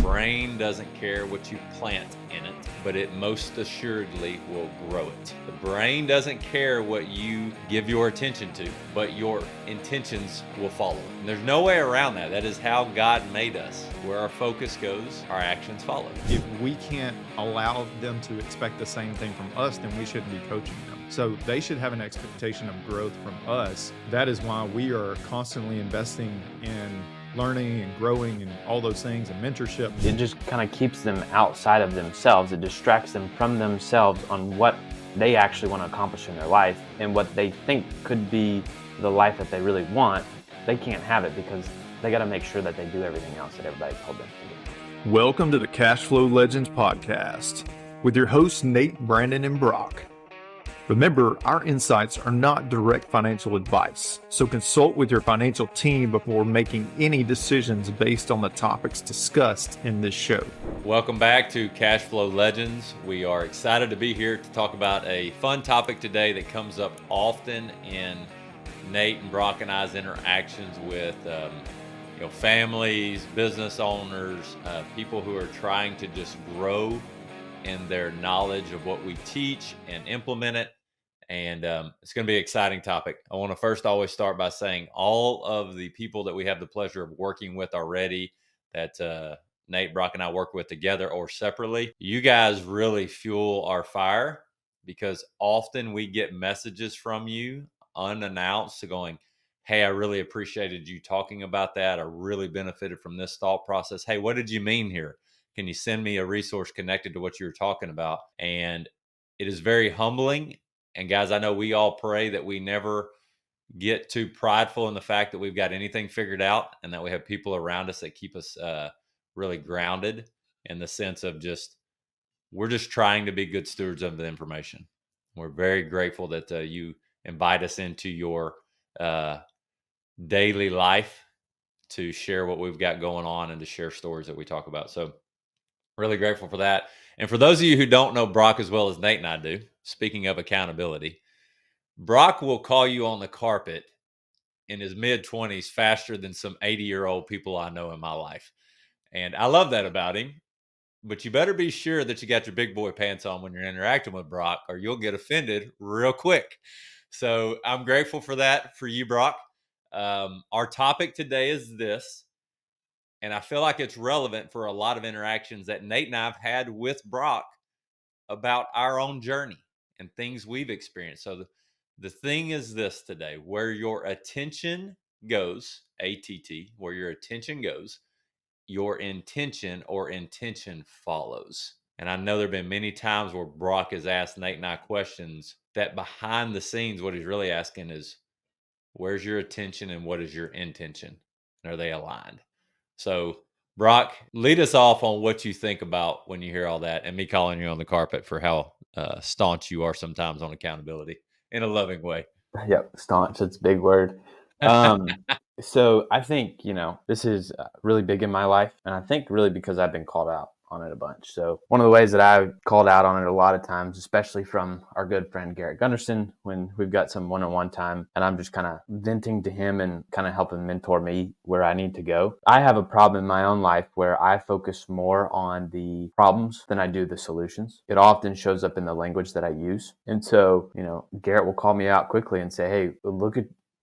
brain doesn't care what you plant in it, but it most assuredly will grow it. The brain doesn't care what you give your attention to, but your intentions will follow. And there's no way around that. That is how God made us. Where our focus goes, our actions follow. If we can't allow them to expect the same thing from us, then we shouldn't be coaching them. So they should have an expectation of growth from us. That is why we are constantly investing in learning and growing and all those things and mentorship. It just kind of keeps them outside of themselves. It distracts them from themselves on what they actually want to accomplish in their life, and what they think could be the life that they really want. They can't have it because they got to make sure that they do everything else that everybody told them to do. Welcome to the Cash Flow Legends podcast with your hosts Nate, Brandon, and Brock. Remember, our insights are not direct financial advice, so consult with your financial team before making any decisions based on the topics discussed in this show. Welcome back to Cash Flow Legends. We are excited to be here to talk about a fun topic today that comes up often in Nate and Brock and I's interactions with families, business owners, people who are trying to just grow in their knowledge of what we teach and implement it. And it's going to be an exciting topic. I want to first always start by saying all of the people that we have the pleasure of working with already, that Nate, Brock, and I work with together or separately, you guys really fuel our fire, because often we get messages from you unannounced going, hey, I really appreciated you talking about that. I really benefited from this thought process. Hey, what did you mean here? Can you send me a resource connected to what you were talking about? And it is very humbling. And guys, I know we all pray that we never get too prideful in the fact that we've got anything figured out, and that we have people around us that keep us really grounded in the sense of we're just trying to be good stewards of the information. We're very grateful that you invite us into your daily life to share what we've got going on and to share stories that we talk about. So really grateful for that. And for those of you who don't know Brock as well as Nate and I do, speaking of accountability, Brock will call you on the carpet in his mid-20s faster than some 80-year-old people I know in my life. And I love that about him. But you better be sure that you got your big boy pants on when you're interacting with Brock, or you'll get offended real quick. So I'm grateful for that for you, Brock. Our topic today is this. And I feel like it's relevant for a lot of interactions that Nate and I have had with Brock about our own journey and things we've experienced. So the thing is this today: where your attention goes, ATT, where your attention goes, your intention or intention follows. And I know there have been many times where Brock has asked Nate and I questions that behind the scenes, what he's really asking is, where's your attention and what is your intention? And are they aligned? So, Brock, lead us off on what you think about when you hear all that, and me calling you on the carpet for how staunch you are sometimes on accountability in a loving way. Yep, staunch, that's a big word. So I think, this is really big in my life, and I think really because I've been called out on it a bunch. So one of the ways that I've called out on it a lot of times, especially from our good friend Garrett Gunderson, when we've got some one-on-one time and I'm just kind of venting to him and kind of helping mentor me where I need to go. I have a problem in my own life where I focus more on the problems than I do the solutions. It often shows up in the language that I use. And so, Garrett will call me out quickly and say, hey,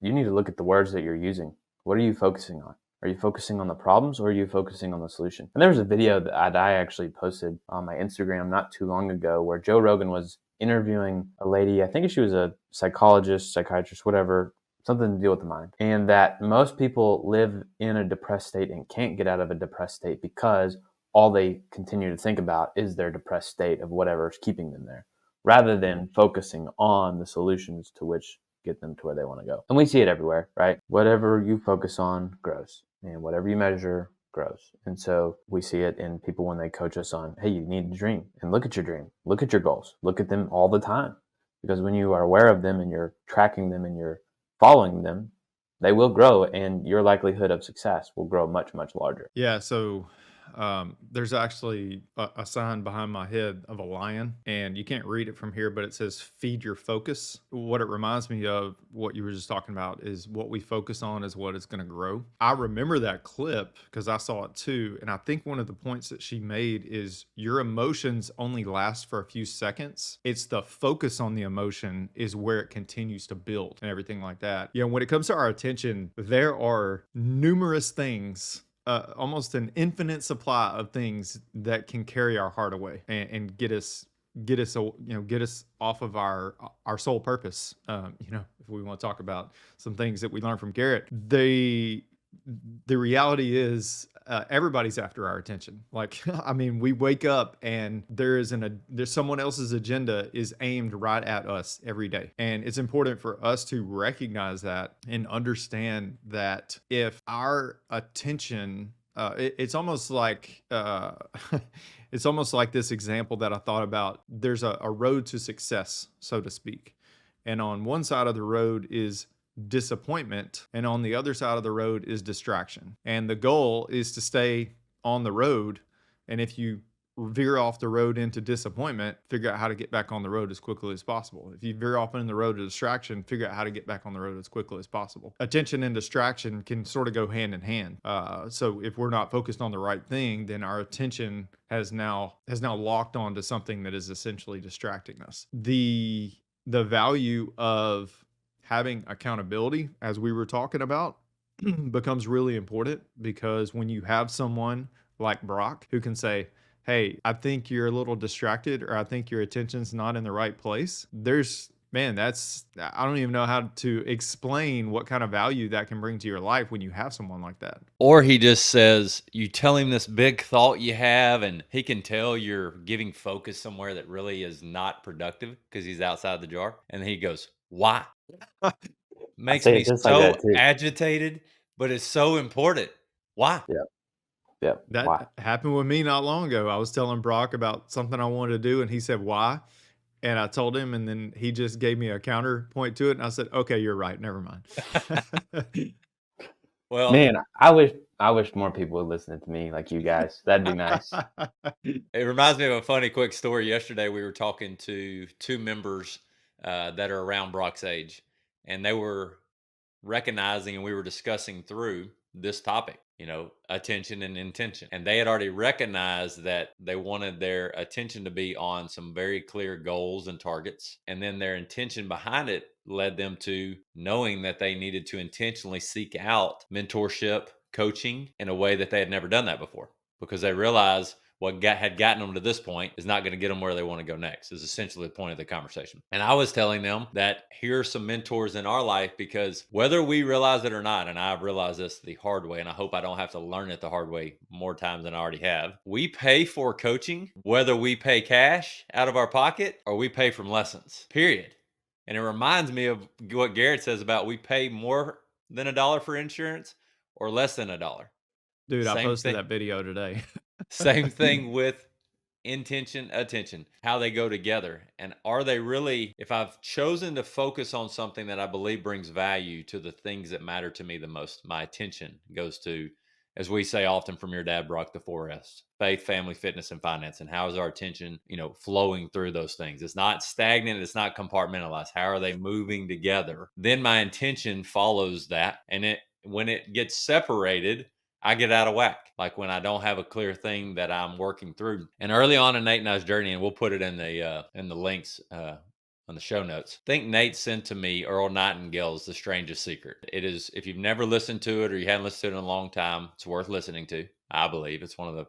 you need to look at the words that you're using. What are you focusing on? Are you focusing on the problems, or are you focusing on the solution? And there was a video that I actually posted on my Instagram not too long ago where Joe Rogan was interviewing a lady. I think she was a psychologist, psychiatrist, whatever, something to deal with the mind. And that most people live in a depressed state and can't get out of a depressed state because all they continue to think about is their depressed state of whatever is keeping them there, rather than focusing on the solutions to which get them to where they want to go. And we see it everywhere, right? Whatever you focus on grows, and whatever you measure grows. And so we see it in people when they coach us on, hey, you need to dream, and look at your dream, look at your goals, look at them all the time. Because when you are aware of them and you're tracking them and you're following them, they will grow, and your likelihood of success will grow much, much larger. Yeah. So There's actually a sign behind my head of a lion, and you can't read it from here, but it says "Feed your focus." What it reminds me of, what you were just talking about, is what we focus on is what is going to grow. I remember that clip because I saw it too, and I think one of the points that she made is your emotions only last for a few seconds. It's the focus on the emotion is where it continues to build and everything like that. You know, when it comes to our attention, there are numerous things, almost an infinite supply of things that can carry our heart away and get us off of our sole purpose. If we want to talk about some things that we learned from Garrett, the reality is, everybody's after our attention. Like, I mean, we wake up and there's someone else's agenda is aimed right at us every day. And it's important for us to recognize that and understand that if our attention, it's almost like, it's almost like this example that I thought about. There's a road to success, so to speak. And on one side of the road is disappointment, and on the other side of the road is distraction. And the goal is to stay on the road. And if you veer off the road into disappointment, figure out how to get back on the road as quickly as possible. If you veer off in the road to distraction, figure out how to get back on the road as quickly as possible. Attention and distraction can sort of go hand in hand. So if we're not focused on the right thing, then our attention has now locked onto something that is essentially distracting us. The value of having accountability, as we were talking about, becomes really important, because when you have someone like Brock who can say, "Hey, I think you're a little distracted," or "I think your attention's not in the right place," I don't even know how to explain what kind of value that can bring to your life when you have someone like that. Or he just says, you tell him this big thought you have, and he can tell you're giving focus somewhere that really is not productive because he's outside the jar. And he goes, "Why?" I Makes say me it just like so that too. agitated, but it's so important. Why? Yep. Yep. Why? That happened with me not long ago. I was telling Brock about something I wanted to do, and he said, "Why?" And I told him, and then he just gave me a counterpoint to it, and I said, "Okay, you're right. Never mind." Well, Man, I wish more people would listen to me like you guys. That'd be nice. it reminds me of a funny quick story. Yesterday, we were talking to two members that are around Brock's age, and they were recognizing, and we were discussing through this topic, attention and intention. And they had already recognized that they wanted their attention to be on some very clear goals and targets. And then their intention behind it led them to knowing that they needed to intentionally seek out mentorship, coaching in a way that they had never done that before, because they realized what had gotten them to this point is not going to get them where they want to go next, is essentially the point of the conversation. And I was telling them that here are some mentors in our life, because whether we realize it or not, and I've realized this the hard way, and I hope I don't have to learn it the hard way more times than I already have, we pay for coaching, whether we pay cash out of our pocket or we pay from lessons, period. And it reminds me of what Garrett says about we pay more than $1 for insurance or less than $1. Dude, I Same posted thing. that video today. Same thing with intention, attention, how they go together. And are they really, if I've chosen to focus on something that I believe brings value to the things that matter to me the most, my attention goes to, as we say often from your dad, Brock, the 4S: faith, family, fitness, and finance. And how is our attention, flowing through those things? It's not stagnant, it's not compartmentalized. How are they moving together? Then my intention follows that. And when it gets separated, I get out of whack. Like when I don't have a clear thing that I'm working through. And early on in Nate and I's journey, and we'll put it in the links on the show notes. I think Nate sent to me Earl Nightingale's "The Strangest Secret." It is, if you've never listened to it or you hadn't listened to it in a long time, it's worth listening to. I believe it's one of the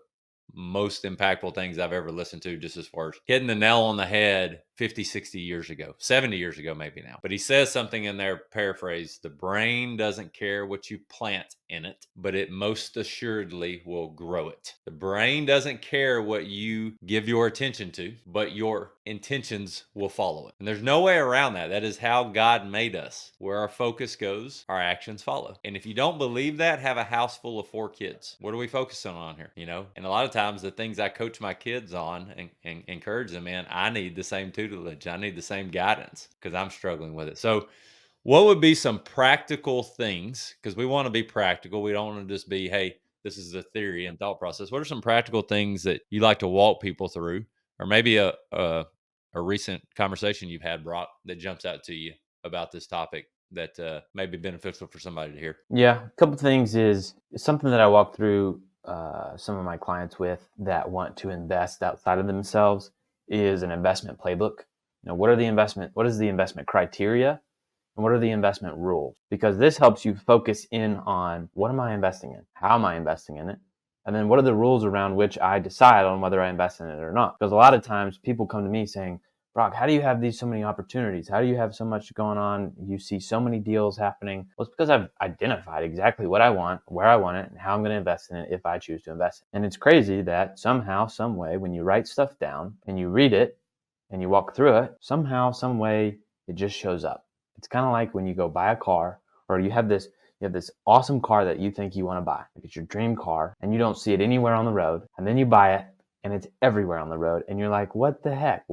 most impactful things I've ever listened to, just as far as hitting the nail on the head 50, 60 years ago, 70 years ago, maybe now. But he says something in there, paraphrase: the brain doesn't care what you plant in it, but it most assuredly will grow it. The brain doesn't care what you give your attention to, but your intentions will follow it. And there's no way around that. That is how God made us. Where our focus goes, our actions follow. And if you don't believe that, have a house full of 4 kids. What are we focusing on here? And a lot of times the things I coach my kids on and encourage them in, I need the same tutelage. I need the same guidance because I'm struggling with it. So what would be some practical things? Because we want to be practical. We don't want to just be, hey, this is a theory and thought process. What are some practical things that you like to walk people through, or maybe a recent conversation you've had, Brock, that jumps out to you about this topic that may be beneficial for somebody to hear? Yeah, a couple things is something that I walk through some of my clients with that want to invest outside of themselves is an investment playbook. What is the investment criteria and what are the investment rules? Because this helps you focus in on what am I investing in? How am I investing in it? And then what are the rules around which I decide on whether I invest in it or not? Because a lot of times people come to me saying, Brock, how do you have so many opportunities? How do you have so much going on? You see so many deals happening. Well, it's because I've identified exactly what I want, where I want it, and how I'm going to invest in it if I choose to invest in it. And it's crazy that somehow, some way, when you write stuff down and you read it and you walk through it, somehow, some way, it just shows up. It's kind of like when you go buy a car, or you have this awesome car that you think you want to buy. It's your dream car, and you don't see it anywhere on the road, and then you buy it, and it's everywhere on the road, and you're like, what the heck?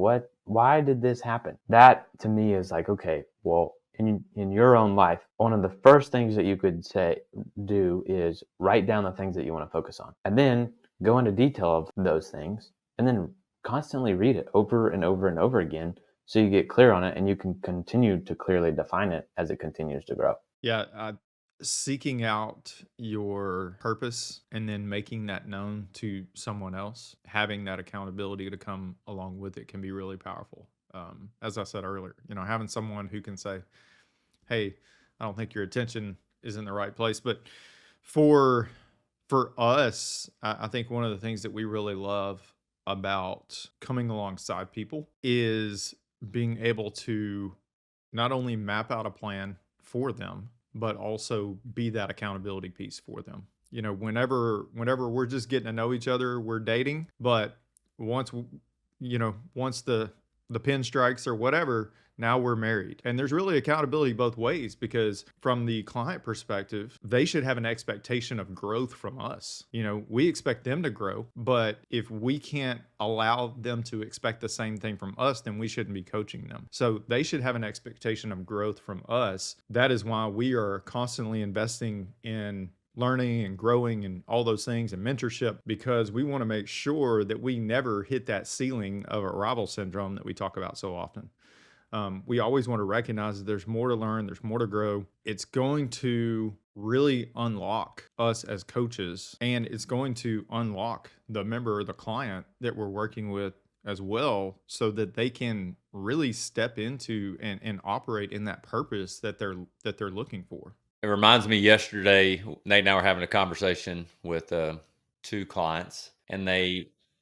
Why did this happen? That to me is like, okay, well, in your own life, one of the first things that you could do is write down the things that you want to focus on, and then go into detail of those things, and then constantly read it over and over and over again, so you get clear on it and you can continue to clearly define it as it continues to grow. Yeah, seeking out your purpose and then making that known to someone else, having that accountability to come along with it can be really powerful. As I said earlier, having someone who can say, "Hey, I don't think your attention is in the right place." But for us, I think one of the things that we really love about coming alongside people is being able to not only map out a plan for them, but also be that accountability piece for them. Whenever we're just getting to know each other, we're dating, but once once the pin strikes or whatever, now we're married. And there's really accountability both ways, because from the client perspective, they should have an expectation of growth from us. We expect them to grow, but if we can't allow them to expect the same thing from us, then we shouldn't be coaching them. So they should have an expectation of growth from us. That is why we are constantly investing in learning and growing and all those things and mentorship, because we want to make sure that we never hit that ceiling of arrival syndrome that we talk about so often. We always want to recognize that there's more to learn, there's more to grow. It's going to really unlock us as coaches, and it's going to unlock the member or the client that we're working with as well, so that they can really step into and operate in that purpose that they're looking for. It reminds me, yesterday, Nate and I were having a conversation with two clients, and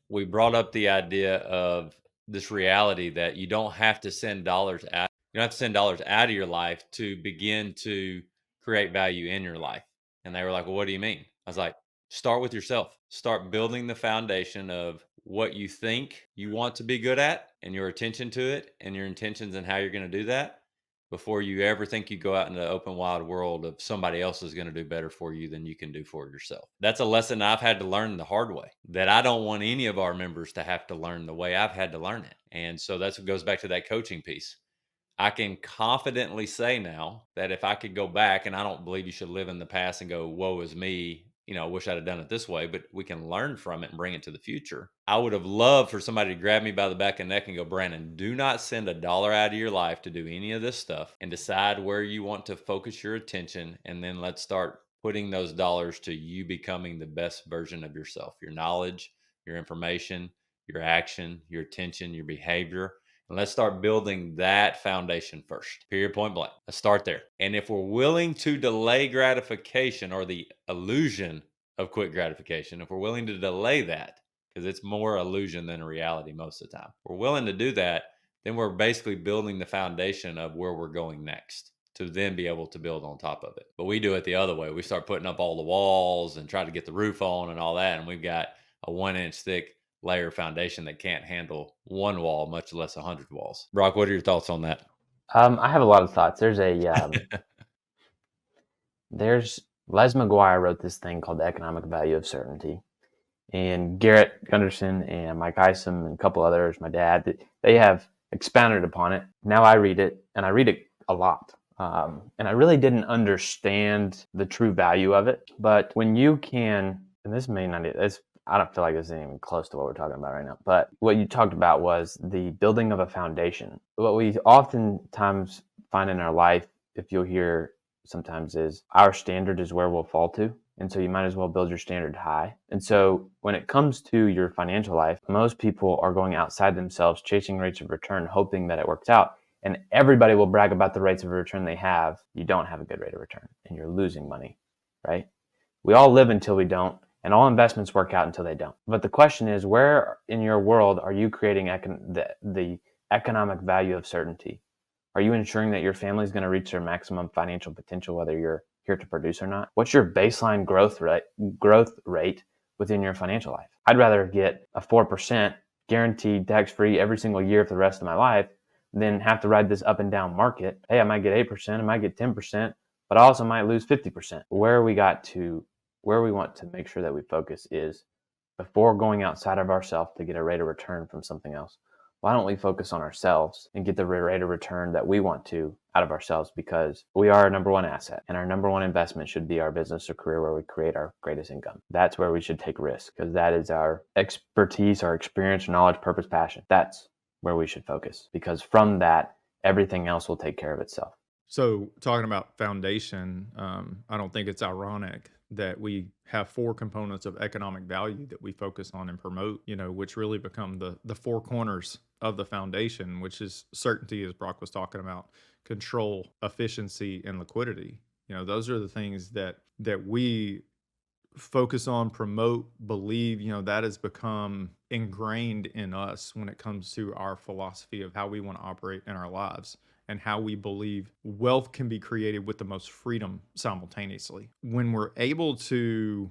we brought up the idea of this reality that you don't have to send dollars out. You don't have to send dollars out of your life to begin to create value in your life. And they were like, "Well, what do you mean?" I was like, "Start with yourself. Start building the foundation of what you think you want to be good at, and your attention to it, and your intentions and how you're going to do that, before you ever think you go out in the open wide world of somebody else is going to do better for you than you can do for yourself." That's a lesson I've had to learn the hard way, that I don't want any of our members to have to learn the way I've had to learn it. And so that's what goes back to that coaching piece. I can confidently say now that if I could go back, and I don't believe you should live in the past and go, woe is me, I wish I'd have done it this way, but we can learn from it and bring it to the future. I would have loved for somebody to grab me by the back of the neck and go, "Brandon, do not send $1 out of your life to do any of this stuff, and decide where you want to focus your attention. And then let's start putting those dollars to you becoming the best version of yourself, your knowledge, your information, your action, your attention, your behavior. And let's start building that foundation first, period, point blank. Let's start there. And if we're willing to delay gratification, or the illusion of quick gratification, if we're willing to delay that, because it's more illusion than a reality most of the time, we're willing to do that, then we're basically building the foundation of where we're going next, to then be able to build on top of it. But we do it the other way. We start putting up all the walls and try to get the roof on and all that, and we've got a 1-inch thick layer foundation that can't handle one wall, much less 100 walls. Brock, what are your thoughts on that? I have a lot of thoughts. There's Les McGuire wrote this thing called The Economic Value of Certainty. And Garrett Gunderson and Mike Isom and a couple others, my dad, they have expounded upon it. Now I read it, and I read it a lot. And I really didn't understand the true value of it. But when you can and this may not, I don't feel like this isn't even close to what we're talking about right now, but what you talked about was the building of a foundation. What we oftentimes find in our life, if you'll hear sometimes, is our standard is where we'll fall to. And so you might as well build your standard high. And so when it comes to your financial life, most people are going outside themselves, chasing rates of return, hoping that it works out. And everybody will brag about the rates of return they have. You don't have a good rate of return and you're losing money, right? We all live until we don't, and all investments work out until they don't. But the question is, where in your world are you creating the economic value of certainty? Are you ensuring that your family is going to reach their maximum financial potential, whether you're here to produce or not? What's your baseline growth rate within your financial life? I'd rather get a 4% guaranteed tax-free every single year for the rest of my life than have to ride this up and down market. Hey, I might get 8%, I might get 10%, but I also might lose 50%. Where we want to make sure that we focus is, before going outside of ourselves to get a rate of return from something else, why don't we focus on ourselves and get the rate of return that we want to out of ourselves? Because we are our number one asset, and our number one investment should be our business or career where we create our greatest income. That's where we should take risks, because that is our expertise, our experience, knowledge, purpose, passion. That's where we should focus, because from that, everything else will take care of itself. So talking about foundation, I don't think it's ironic that we have 4 components of economic value that we focus on and promote, which really become the 4 corners of the foundation, which is certainty, as Brock was talking about, control, efficiency, and liquidity. Those are the things that we focus on, promote, believe. That has become ingrained in us when it comes to our philosophy of how we want to operate in our lives, and how we believe wealth can be created with the most freedom simultaneously. When we're able to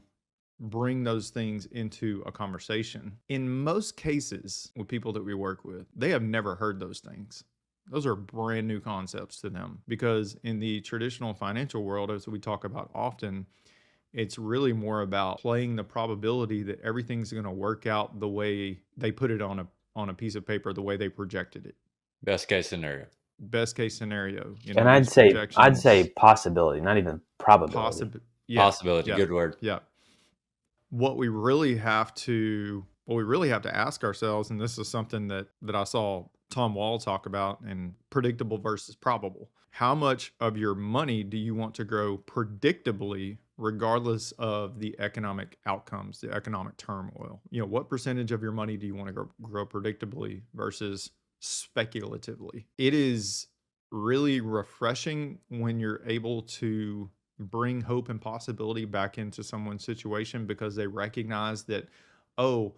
bring those things into a conversation, in most cases with people that we work with, they have never heard those things. Those are brand new concepts to them, because in the traditional financial world, as we talk about often, it's really more about playing the probability that everything's going to work out the way they put it on a piece of paper, the way they projected it. Best case scenario. And I'd say possibility, not even probability. Possibility. Good word. Yeah. What we really have to ask ourselves, and this is something that I saw Tom Wall talk about, and predictable versus probable. How much of your money do you want to grow predictably, regardless of the economic outcomes, the economic turmoil? What percentage of your money do you want to grow predictably versus speculatively? It is really refreshing when you're able to bring hope and possibility back into someone's situation, because they recognize that, oh,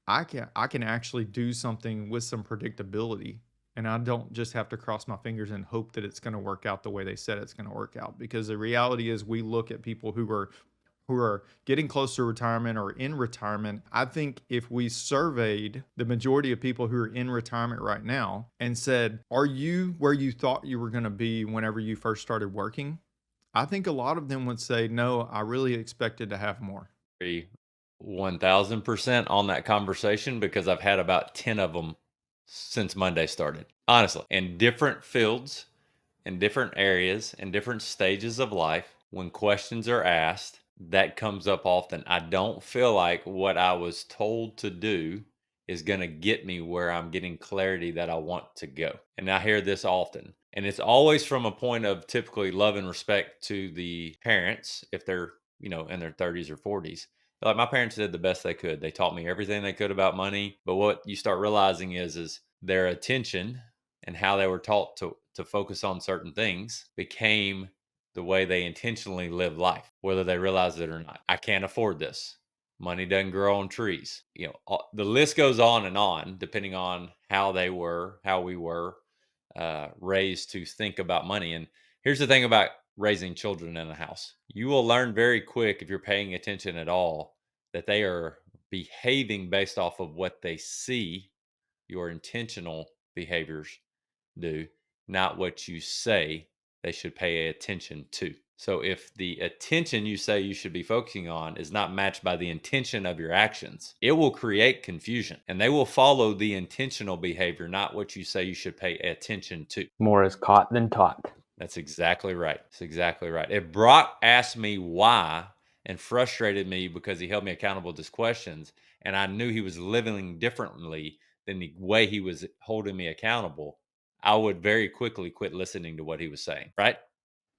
I can actually do something with some predictability, and I don't just have to cross my fingers and hope that it's going to work out the way they said it's going to work out. Because the reality is, we look at people who are getting close to retirement or in retirement. I think if we surveyed the majority of people who are in retirement right now and said, are you where you thought you were going to be whenever you first started working? I think a lot of them would say, no, I really expected to have more. 1000% on that conversation, because I've had about 10 of them since Monday started. Honestly, in different fields, in different areas, in different stages of life, when questions are asked, that comes up often. I don't feel like what I was told to do is going to get me where I'm getting clarity that I want to go. And I hear this often. And it's always from a point of typically love and respect to the parents, if they're, in their 30s or 40s. Like, my parents did the best they could. They taught me everything they could about money. But what you start realizing is their attention and how they were taught to focus on certain things became the way they intentionally live life, whether they realize it or not. I can't afford this. Money doesn't grow on trees. The list goes on, depending on how we were raised to think about money. And here's the thing about raising children in a house. You will learn very quick, if you're paying attention at all, that they are behaving based off of what they see your intentional behaviors do, not what you say they should pay attention to. So if the attention you say you should be focusing on is not matched by the intention of your actions, it will create confusion, and they will follow the intentional behavior, not what you say you should pay attention to. More is caught than taught. That's exactly right. That's exactly right. If Brock asked me why and frustrated me because he held me accountable to his questions. And I knew he was living differently than the way he was holding me accountable. I would very quickly quit listening to what he was saying, right?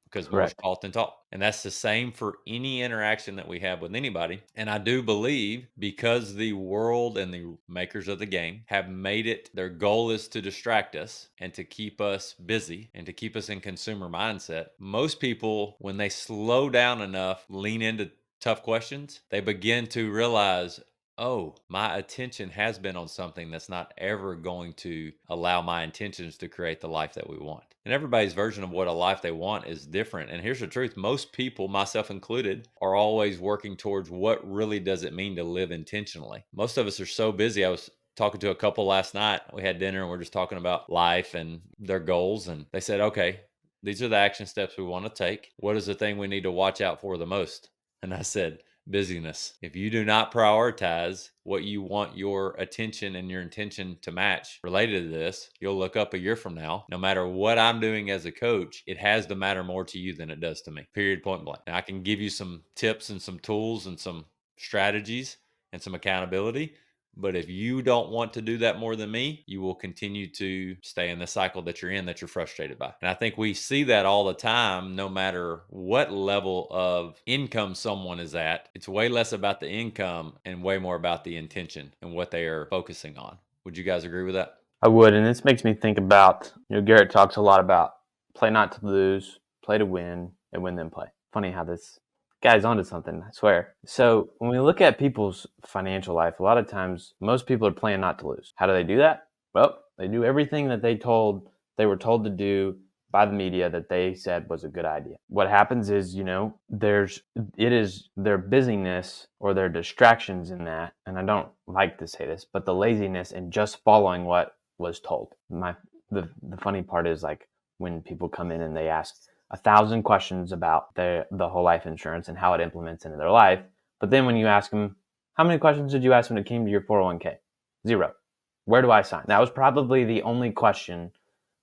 Because more is Correct. taught than taught. And that's the same for any interaction that we have with anybody. And I do believe because the world and the makers of the game have made it their goal is to distract us and to keep us busy and to keep us in consumer mindset. Most people, when they slow down enough, lean into tough questions, they begin to realize, oh, my attention has been on something that's not ever going to allow my intentions to create the life that we want. And everybody's version of what a life they want is different. And here's the truth, most people, myself included, are always working towards what really does it mean to live intentionally. Most of us are so busy. I was talking to a couple last night. We had dinner and we're just talking about life and their goals. And they said, okay, these are the action steps we want to take. What is the thing we need to watch out for the most? And I said, busyness. If you do not prioritize what you want your attention and your intention to match related to this, you'll look up a year from now, no matter what I'm doing as a coach, it has to matter more to you than it does to me. Period, point blank. Now, I can give you some tips and some tools and some strategies and some accountability. But if you don't want to do that more than me, you will continue to stay in the cycle that you're in that you're frustrated by. And I think we see that all the time, no matter what level of income someone is at. It's way less about the income and way more about the intention and what they are focusing on. Would you guys agree with that? I would, and this makes me think about, Garrett talks a lot about play not to lose, play to win, and win then play. Funny how this guy's onto something, I swear. So when we look at people's financial life, a lot of times most people are playing not to lose. How do they do that? Well, they do everything that they were told to do by the media that they said was a good idea. What happens is, it is their busyness or their distractions in that, and I don't like to say this, but the laziness in just following what was told. The funny part is, like, when people come in and they ask 1,000 questions about the whole life insurance and how it implements into their life, but then when you ask them, how many questions did you ask when it came to your 401k? 0. Where do I sign? That was probably the only question,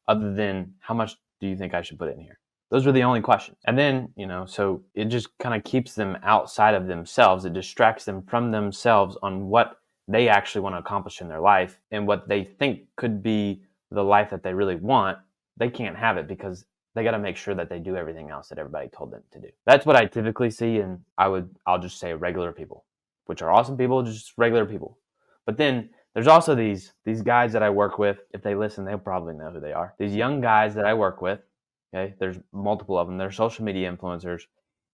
other than how much do you think I should put in here? Those were the only questions. And then, so it just kind of keeps them outside of themselves. It distracts them from themselves on what they actually want to accomplish in their life, and what they think could be the life that they really want. They can't have it because they got to make sure that they do everything else that everybody told them to do. That's what I typically see. And I'll just say regular people, which are awesome people, just regular people. But then there's also these guys that I work with. If they listen, they'll probably know who they are. These young guys that I work with, okay, there's multiple of them. They're social media influencers.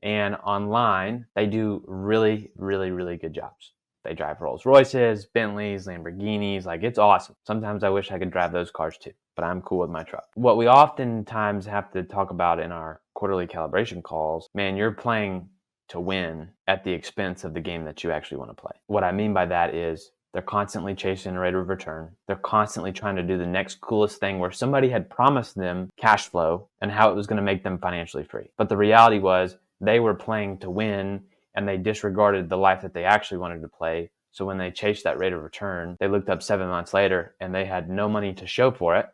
And online, they do really, really, really good jobs. They drive Rolls Royces, Bentleys, Lamborghinis. Like, it's awesome. Sometimes I wish I could drive those cars too, but I'm cool with my truck. What we oftentimes have to talk about in our quarterly calibration calls, man, you're playing to win at the expense of the game that you actually want to play. What I mean by that is they're constantly chasing a rate of return. They're constantly trying to do the next coolest thing where somebody had promised them cash flow and how it was going to make them financially free. But the reality was they were playing to win, and they disregarded the life that they actually wanted to play. So when they chased that rate of return, they looked up 7 months later and they had no money to show for it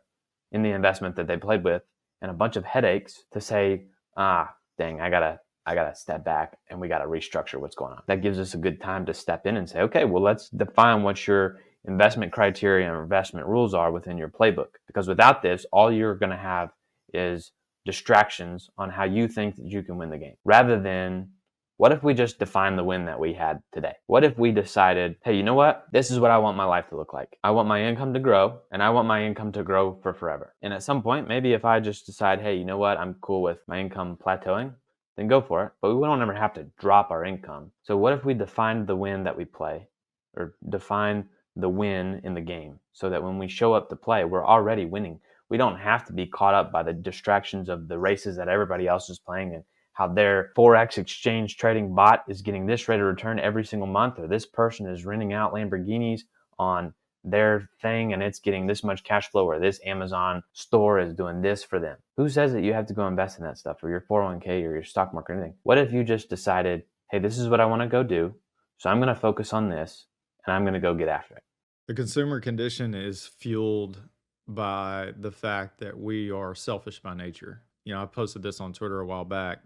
in the investment that they played with, and a bunch of headaches to say, dang, I gotta step back and we gotta restructure what's going on. That gives us a good time to step in and say, okay, well, let's define what your investment criteria and investment rules are within your playbook. Because without this, all you're gonna have is distractions on how you think that you can win the game, rather than, what if we just define the win that we had today? What if we decided, hey, you know what? This is what I want my life to look like. I want my income to grow, and I want my income to grow for forever. And at some point, maybe if I just decide, hey, you know what? I'm cool with my income plateauing, then go for it. But we don't ever have to drop our income. So what if we define the win that we play, or define the win in the game, so that when we show up to play, we're already winning. We don't have to be caught up by the distractions of the races that everybody else is playing, and how their Forex exchange trading bot is getting this rate of return every single month, or this person is renting out Lamborghinis on their thing and it's getting this much cash flow, or this Amazon store is doing this for them. Who says that you have to go invest in that stuff, or your 401k or your stock market or anything? What if you just decided, hey, this is what I want to go do, so I'm going to focus on this and I'm going to go get after it? The consumer condition is fueled by the fact that we are selfish by nature. I posted this on Twitter a while back.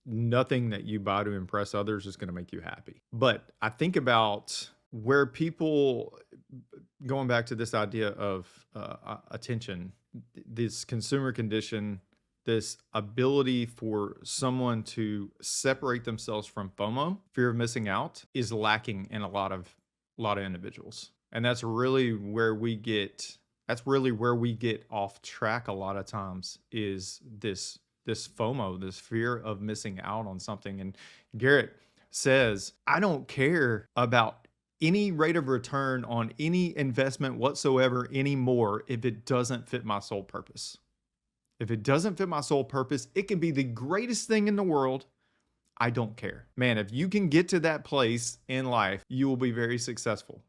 nothing that you buy to impress others is going to make you happy. But I think about where people, going back to this idea of attention, this consumer condition, this ability for someone to separate themselves from FOMO, fear of missing out, is lacking in a lot of individuals. And that's really where we get off track a lot of times, is this FOMO, this fear of missing out on something. And Garrett says, I don't care about any rate of return on any investment whatsoever anymore if it doesn't fit my sole purpose. If it doesn't fit my sole purpose, it can be the greatest thing in the world. I don't care. Man, if you can get to that place in life, you will be very successful.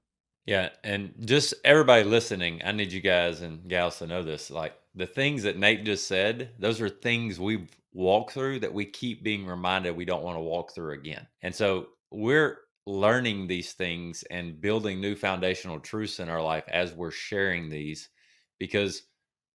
Yeah, and just everybody listening, I need you guys and gals to know this. Like the things that Nate just said, those are things we've walked through that we keep being reminded we don't want to walk through again. And so we're learning these things and building new foundational truths in our life as we're sharing these, because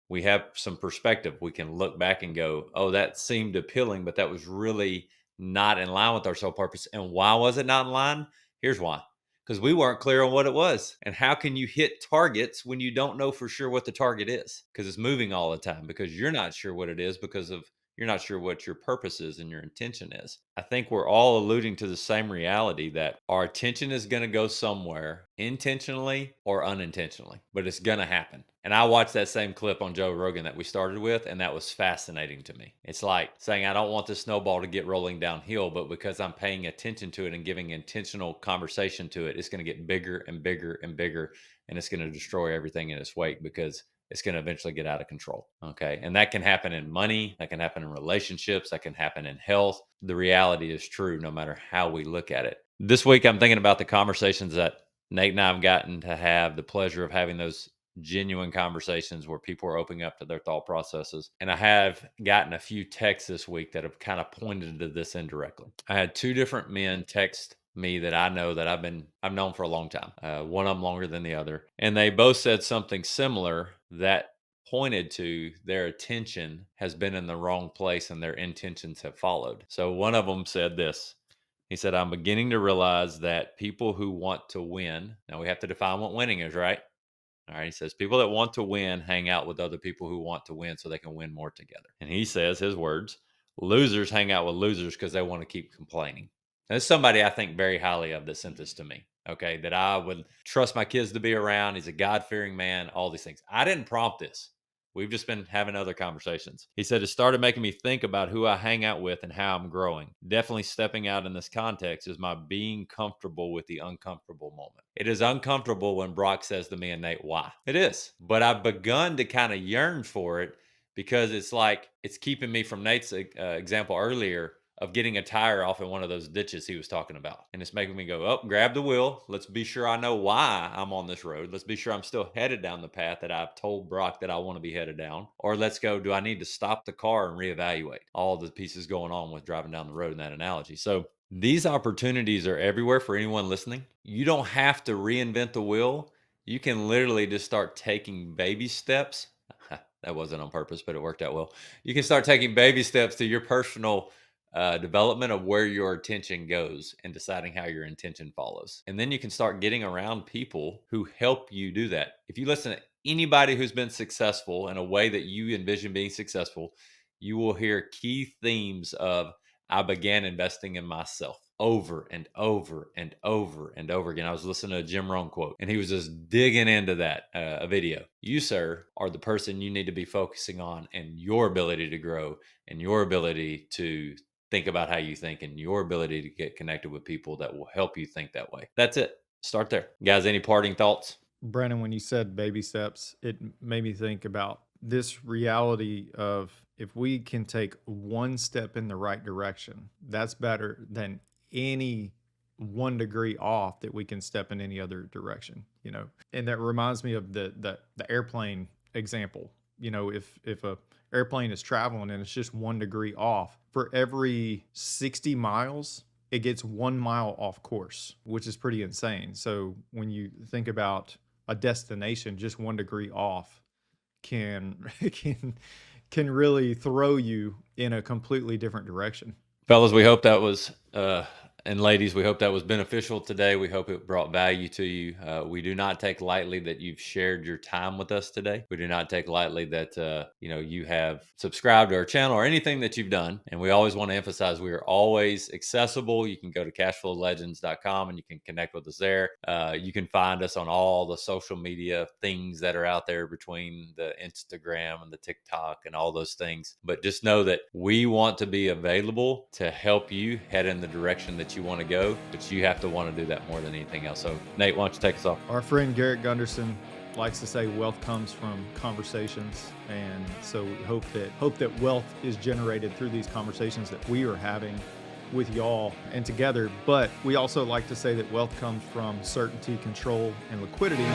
we have some perspective. We can look back and go, oh, that seemed appealing, but that was really not in line with our sole purpose. And why was it not in line? Here's why. Because we weren't clear on what it was. And how can you hit targets when you don't know for sure what the target is? Because it's moving all the time, because you're not sure what it is, because of you're not sure what your purpose is and your intention is. I think we're all alluding to the same reality, that our attention is going to go somewhere intentionally or unintentionally, but it's going to happen. And I watched that same clip on Joe Rogan that we started with, and that was fascinating to me. It's like saying, I don't want the snowball to get rolling downhill, but because I'm paying attention to it and giving intentional conversation to it, it's going to get bigger and bigger and bigger, and it's going to destroy everything in its wake, because it's going to eventually get out of control. Okay. And that can happen in money, that can happen in relationships, that can happen in health. The reality is true no matter how we look at it. This week, I'm thinking about the conversations that Nate and I have gotten to have the pleasure of having, those genuine conversations where people are opening up to their thought processes. And I have gotten a few texts this week that have kind of pointed to this indirectly. I had two different men text me that I know that I've known for a long time. One of them longer than the other, and they both said something similar that pointed to their attention has been in the wrong place and their intentions have followed. So one of them said this. He said, I'm beginning to realize that people who want to win, now we have to define what winning is, right? All right. He says, people that want to win hang out with other people who want to win so they can win more together. And he says, his words, losers hang out with losers because they want to keep complaining. And there's somebody I think very highly of that sent this to me. Okay. That I would trust my kids to be around. He's a God fearing man, all these things. I didn't prompt this. We've just been having other conversations. He said it started making me think about who I hang out with and how I'm growing. Definitely stepping out in this context is my being comfortable with the uncomfortable moment. It is uncomfortable when Brock says to me and Nate, why? It is. But I've begun to kind of yearn for it, because it's like it's keeping me from Nate's example earlier of getting a tire off in one of those ditches he was talking about. And it's making me go, oh, grab the wheel. Let's be sure I know why I'm on this road. Let's be sure I'm still headed down the path that I've told Brock that I want to be headed down. Or let's go, do I need to stop the car and reevaluate all the pieces going on with driving down the road in that analogy? So these opportunities are everywhere for anyone listening. You don't have to reinvent the wheel. You can literally just start taking baby steps. That wasn't on purpose, but it worked out well. You can start taking baby steps to your personal development of where your attention goes and deciding how your intention follows. And then you can start getting around people who help you do that. If you listen to anybody who's been successful in a way that you envision being successful, you will hear key themes of, I began investing in myself over and over and over and over again. I was listening to a Jim Rohn quote, and he was just digging into that a video. You, sir, are the person you need to be focusing on, and your ability to grow, and your ability to think about how you think, and your ability to get connected with people that will help you think that way. That's it. Start there. Guys, any parting thoughts? Brandon, when you said baby steps, it made me think about this reality of, if we can take one step in the right direction, that's better than any 1 degree off that we can step in any other direction, you know. And that reminds me of the airplane example. You know, if a airplane is traveling and it's just 1 degree off, for every 60 miles, it gets 1 mile off course, which is pretty insane. So when you think about a destination, just 1 degree off can can really throw you in a completely different direction. Fellas, we hope that was and ladies, we hope that was beneficial today. We hope it brought value to you. We do not take lightly that you've shared your time with us today. We do not take lightly that you have subscribed to our channel or anything that you've done. And we always want to emphasize we are always accessible. You can go to cashflowlegends.com and you can connect with us there. You can find us on all the social media things that are out there between the Instagram and the TikTok and all those things. But just know that we want to be available to help you head in the direction that you want to go, but you have to want to do that more than anything else. So Nate, why don't you take us off? Our friend Garrett Gunderson likes to say wealth comes from conversations, and so we hope that wealth is generated through these conversations that we are having with y'all and together. But we also like to say that wealth comes from certainty, control, and liquidity.